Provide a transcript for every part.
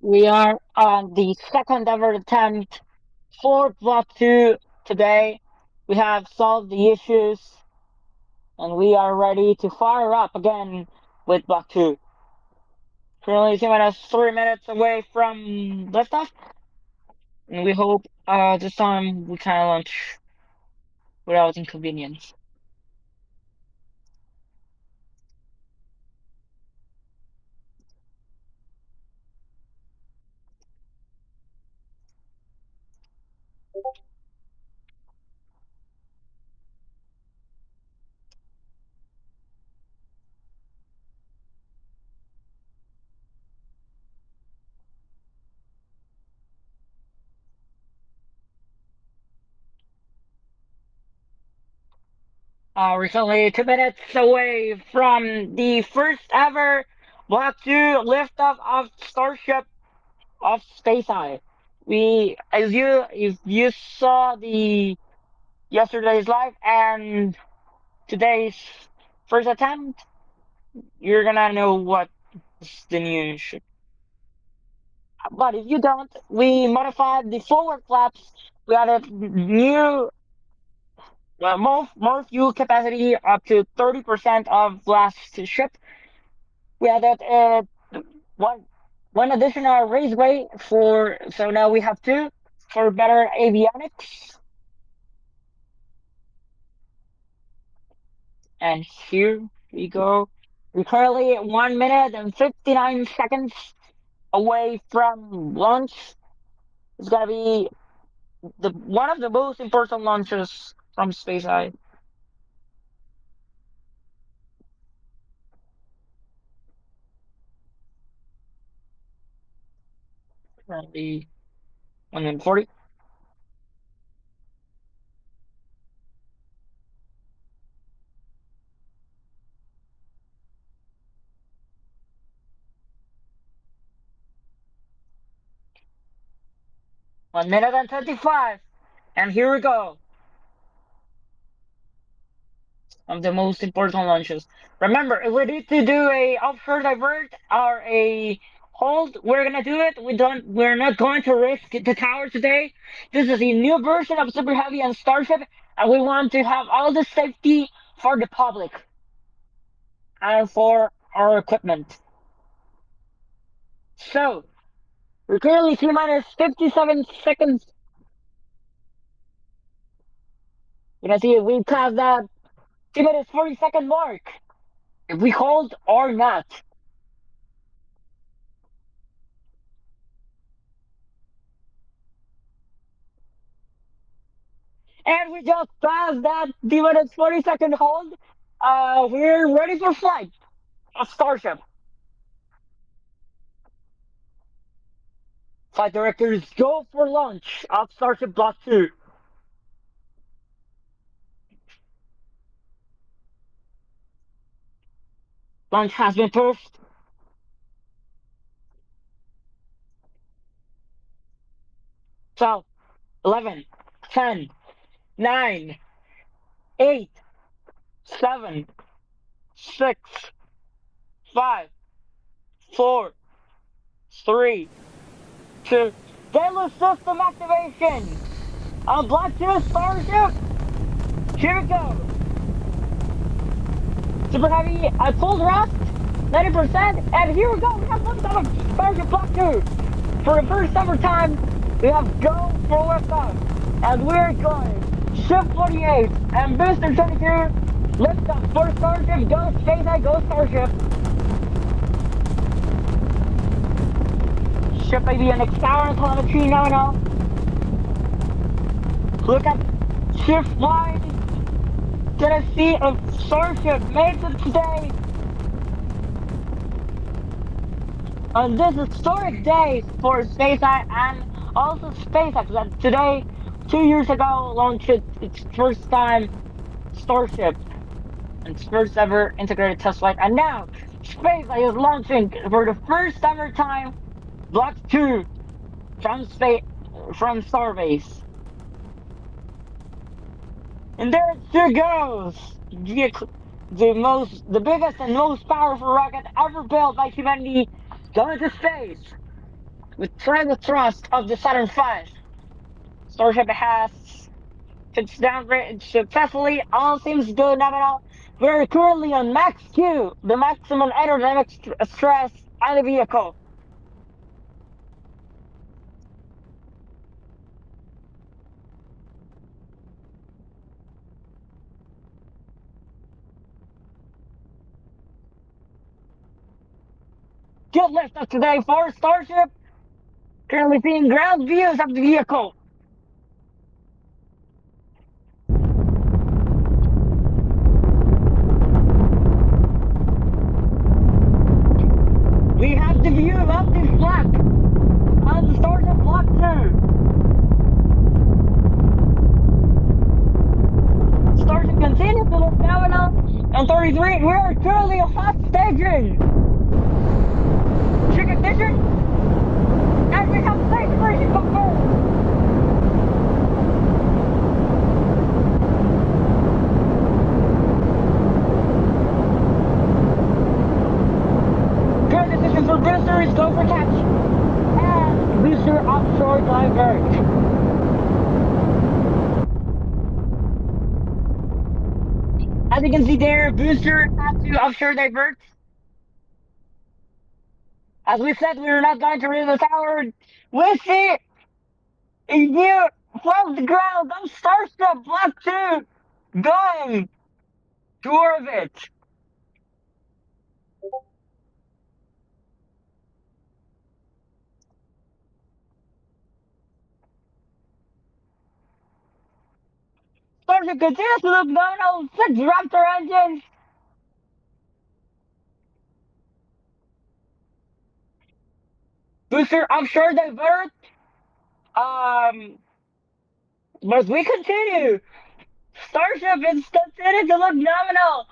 We are on the second ever attempt for Block 2 today. We have solved the issues and we are ready to fire up again with Block 2. Currently, T-minus 3 minutes away from liftoff, and we hope this time we can launch without inconvenience. We're currently 2 minutes away from the first ever Block 2 liftoff of Starship of Space Eye. If you saw the yesterday's live and today's first attempt, you're gonna know what's the new ship. But if you don't, we modified the forward flaps. We added new more fuel capacity up to 30% of last ship. We added one one additional raceway for so now we have two for better avionics. And here we go. We're currently at 1 minute and 59 seconds away from launch. It's gonna be the one of the most important launches from SpaceX. Currently 1 minute 40. 1 minute and 25. And here we go. Of the most important launches. Remember, if we need to do a offshore divert or a hold, we're gonna do it. We're not going to risk the tower today. This is a new version of Super Heavy and Starship, and we want to have all the safety for the public and for our equipment. So we're currently T minus 57 seconds. You can see we passed that T minus 40-second mark. If we hold or not. And we just passed that D-minus 40-second hold. We're ready for flight of Starship. Flight directors, go for launch of Starship Block 2. Launch has been pushed. 12, 11, 10, 9, 8, 7, 6, 5, 4, 3, 2. Daily system activation on Block 2 Starship. Here we go. Super Heavy at full thrust, 90%, and here we go. We have liftoff of Starship Block 2. For the first ever time, we have go for liftoff, and we're going. Shift 48 and Booster 22, liftoff for Starship. Go SpaceX, go Starship. Ship avionics tower and telemetry now. Look at shift line. Tennessee of Starship made it today on this historic day for SpaceX and also SpaceX that today, 2 years ago, launched its first time Starship, its first ever integrated test flight, and now SpaceX is launching for the first ever time Block 2 from Starbase. And there it sure goes. The biggest and most powerful rocket ever built by humanity going to space. With the thrust of the Saturn V, Starship has touched down successfully. All seems good now. We're currently on max Q, the maximum aerodynamic stress on the vehicle. Good lift up today for Starship. Currently seeing ground views of the vehicle. We have the view of the flag on the Starship Block 2. Starship continues to look nominal. And 33, we are currently hot staging. Check ignition, and we have stage version confirmed. Current decision for booster is go for catch. And booster offshore divert. As you can see there, booster has to offshore divert. As we said, we are not going to read the tower. We see a view from the ground of Starship Block 2 going to orbit. Starship continues to look nominal. 6 Raptor engines. Booster offshore divert. Um, but we continue. Starship is continuing to look nominal.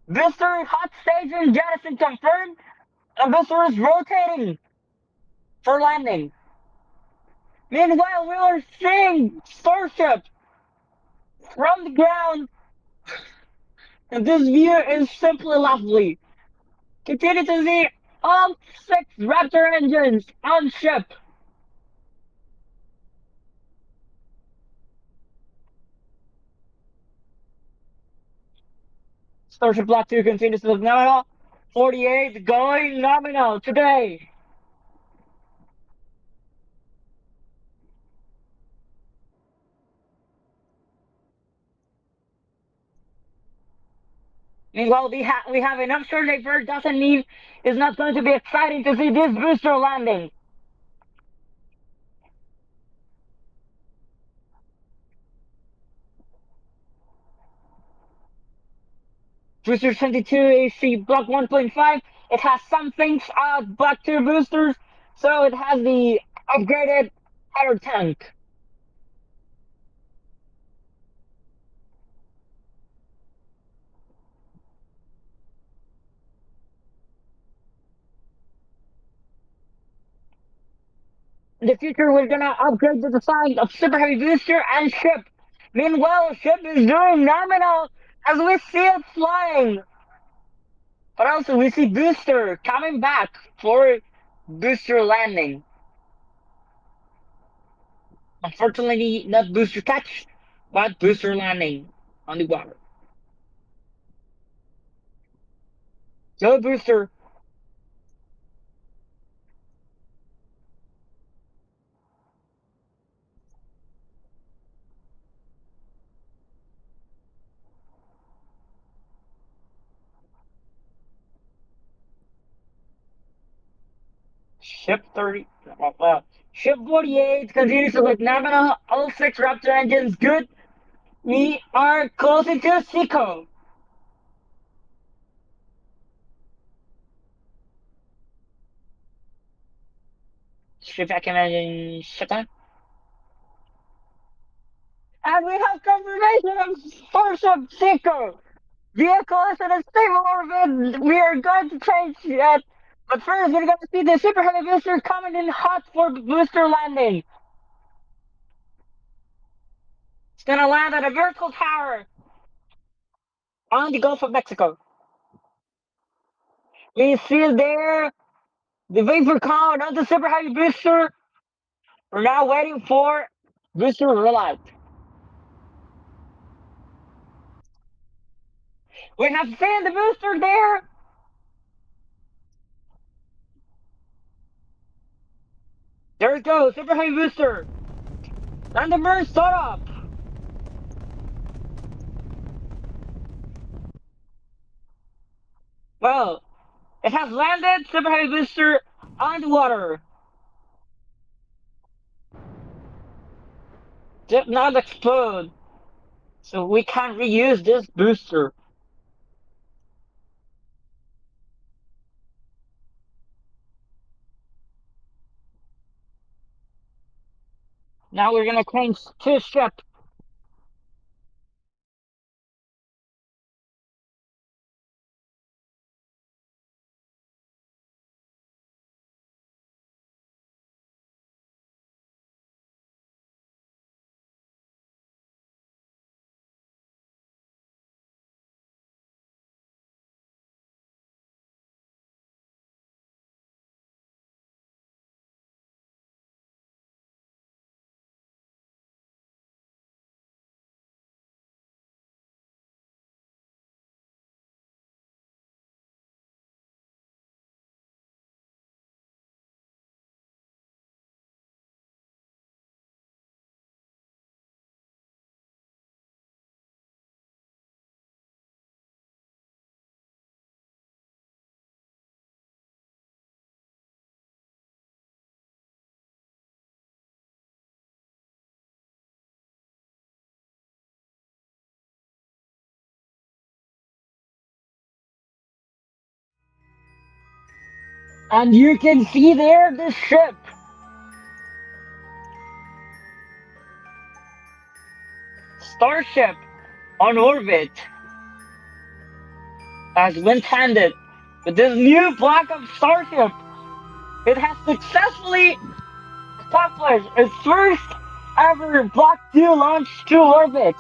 Booster hot station jettison confirmed. And booster is rotating for landing. Meanwhile, we are seeing Starship from the ground, and this view is simply lovely. Continue to see all 6 Raptor engines on ship. Starship Block 2 continues to look nominal. 48 going nominal today. Meanwhile, we have an offshore divert. Doesn't mean it's not going to be exciting to see this booster landing. Booster 22 AC Block 1.5. It has some things Block 2 boosters, so it has the upgraded header tank. In the future, we're gonna upgrade the design of Super Heavy Booster and ship. Meanwhile, ship is doing nominal as we see it flying. But also, we see Booster coming back for Booster landing. Unfortunately, not Booster catch, but Booster landing on the water. Go Booster. Ship 30. Ship 48 continues to look nominal. All 6 Raptor engines good. We are closing to Seco. Ship vacuum engine shut down. And we have confirmation of Starship Seco. Vehicle is in a stable orbit. We are going to change it. But first, we're going to see the Super Heavy Booster coming in hot for booster landing. It's going to land at a vertical tower on the Gulf of Mexico. We see there The vapor cone on the super heavy booster. We're now waiting for booster rollout. We have seen the booster there. There it goes, super heavy booster. And the merge startup. Well, it has landed, super heavy booster on the water. Did not explode. So we can reuse this booster. Now we're gonna change to ship. And you can see there the ship. Starship on orbit as wind-handed. With this new block of Starship, it has successfully accomplished its first ever Block 2 launch to orbit.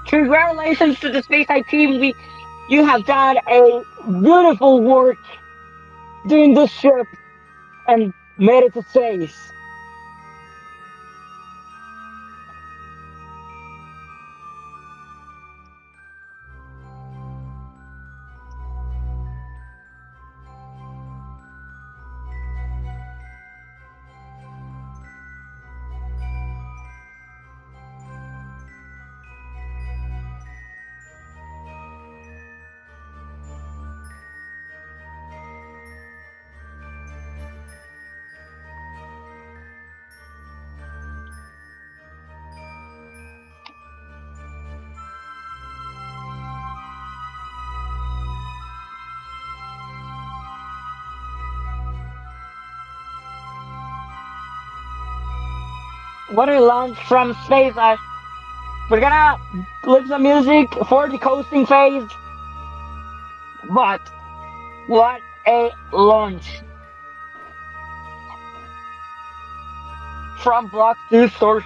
Congratulations to the SpaceX team. You have done a beautiful work doing this ship and made it to space. What a launch from space. We're gonna leave some music for the coasting phase, but what a launch from Block 2 source.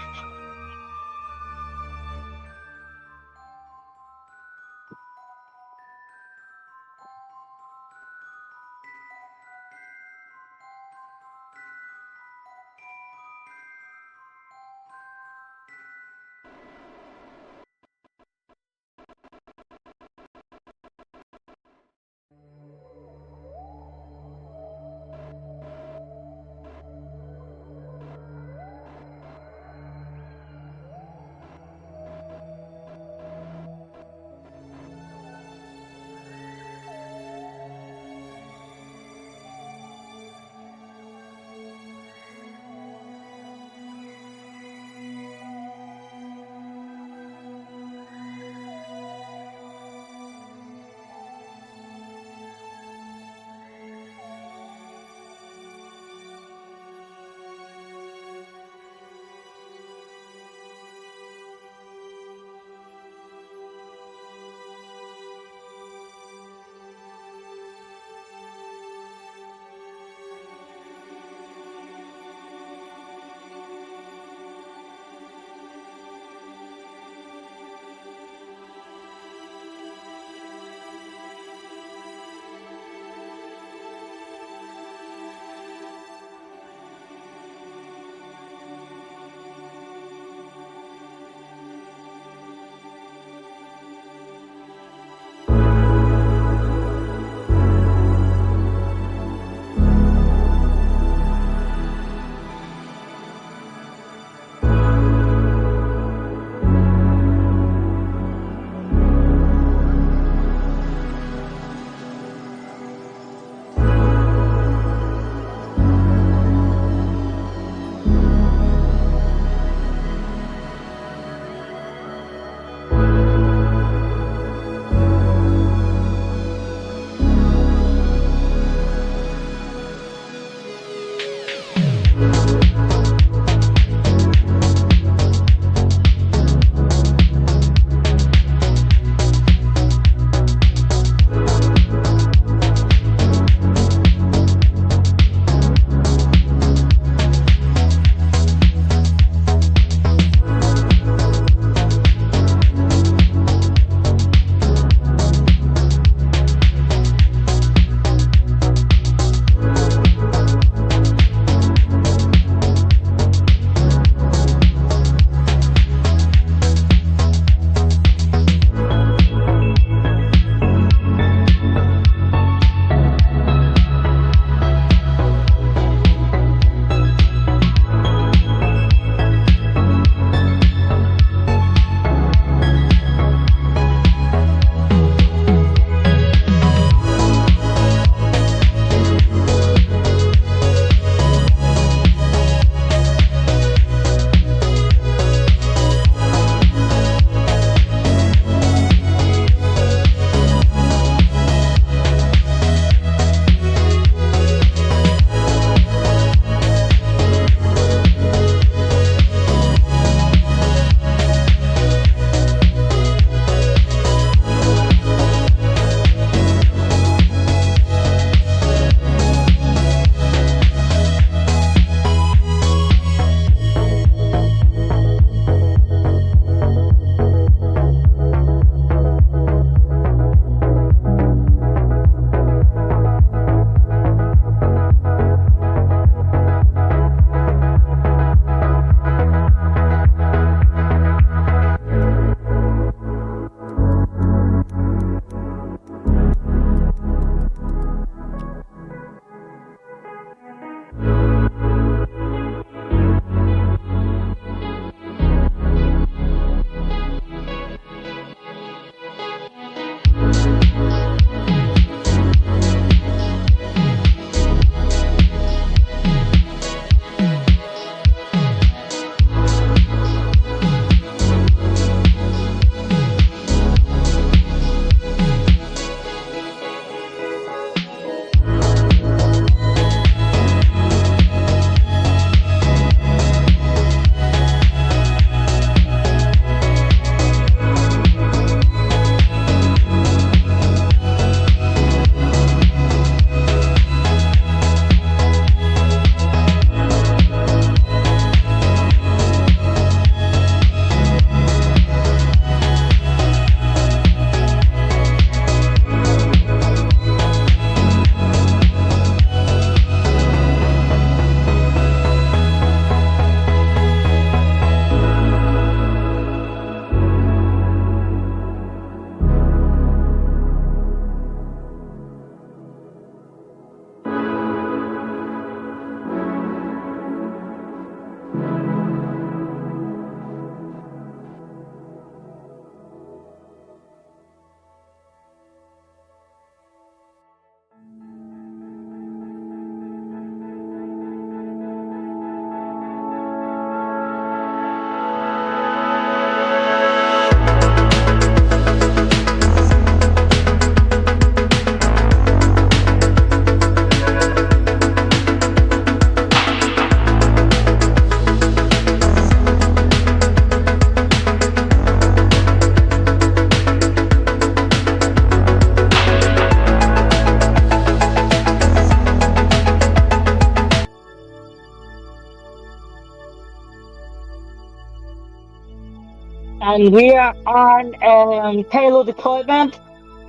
and we are on payload deployment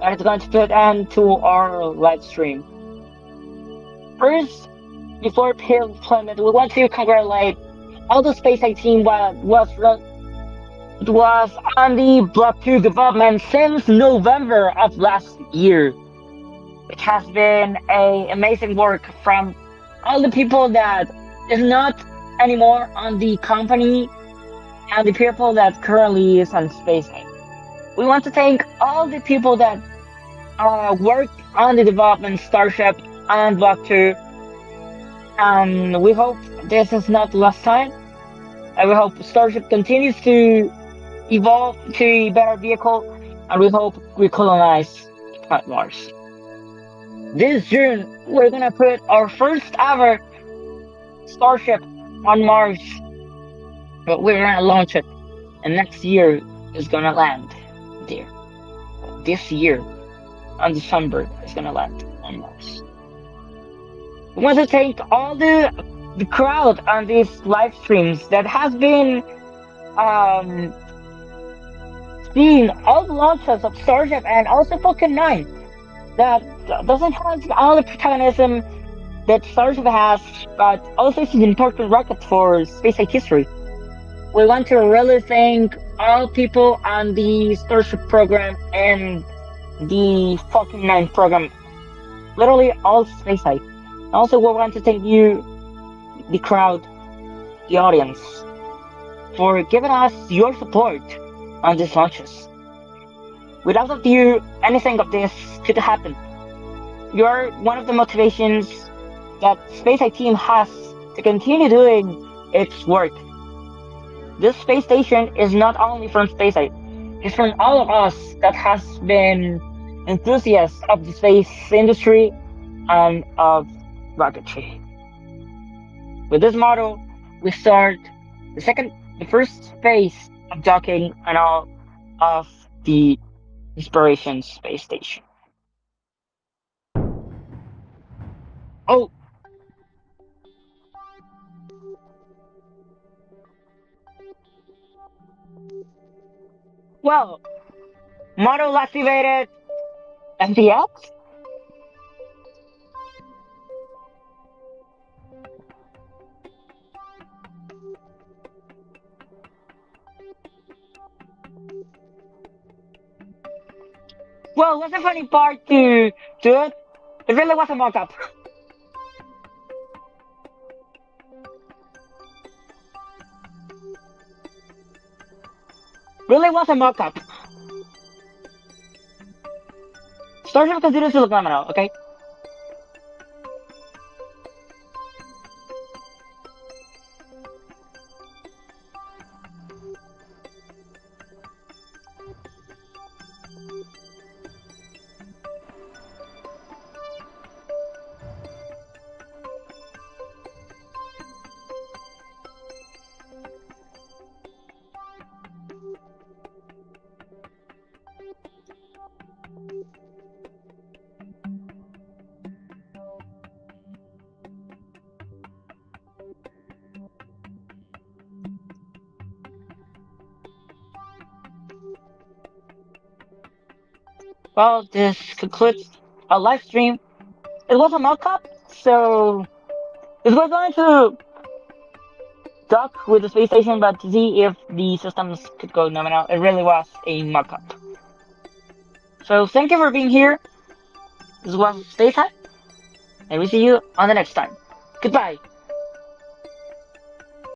that is going to put end to our live stream. First, before payload deployment, we want to congratulate all the SpaceX team it was on the Block 2 development since November of last year. It has been a amazing work from all the people that is not anymore on the company and the people that currently is on SpaceX. We want to thank all the people that worked on the development Starship and Block 2, and we hope this is not the last time. And we hope Starship continues to evolve to a better vehicle, and we hope we colonize Mars. This June, we're gonna put our first ever Starship on Mars, but we're gonna launch it, and next year is gonna land there. This year, on December, is gonna land on Mars. We want to thank all the crowd on these live streams that has been um, seeing all the launches of Starship and also Falcon 9 that doesn't have all the protagonism that Starship has, but also it's an important rocket for SpaceX history. We want to really thank all people on the Starship program and the Falcon 9 program, literally all SpaceX. Also, we want to thank you, the crowd, the audience, for giving us your support on these launches. Without of you, anything of this could happen. You're one of the motivations that SpaceX team has to continue doing its work. This space station is not only from SpaceX, it's from all of us that has been enthusiasts of the space industry and of rocketry. With this model, we start the first phase of docking and all of the Inspiration space station. Oh, well, model activated MPX? Well, what's the funny part to it? It really was a mock-up. Really was a mock-up. Starship continues to look phenomenal, okay? Well, this concludes our live stream. It was a mock-up, so we're going to dock with the space station, but to see if the systems could go nominal. It really was a mock-up. So thank you for being here. This was Space Hut, and we see you on the next time. Goodbye.